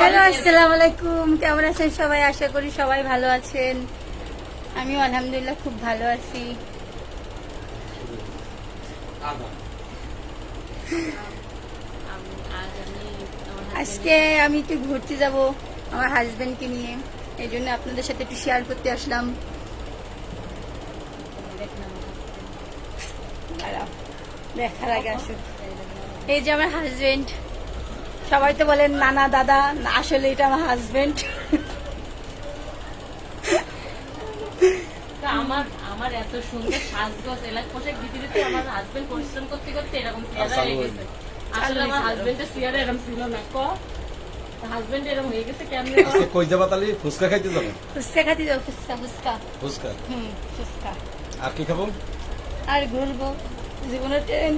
Hello, আসসালামু আলাইকুম। কেমন আছেন সবাই? আশা করি সবাই ভালো আছেন। আমিও আলহামদুলিল্লাহ খুব ভালো আছি। আজকে আমি একটু ঘুরতে যাব আমার হাজবেন্ডকে নিয়ে, এই জন্য আপনাদের সাথে একটু শেয়ার করতে আসলাম। দাঁড়াও, দেখার আগে আসুক। এই যে আমার হাজবেন্ড, সবাই তো বলেন নানা দাদা, আসলে এটা আমার হাজবেন্ড। আমার এত সুন্দর সাজগোজ এলাক পোশাক দিতে দিতে আমার হাজবেন্ড পরিশ্রম করতে করতে এরকম চেহারা হয়ে গেছে। আসলে আমার হাজবেন্ডের চেহারা এরকম ছিল না। হাজবেন্ড এরকম হয়ে গেছে কেমনে? কই যাবা তাহলে? ফুচকা খাইতে যাবো? ফুচকা খাতে যাবো, ফুচকা ফুচকা ফুচকা ফুচকা। আর কি খাবো? আর ঘুরবো জীবনের ট্রেন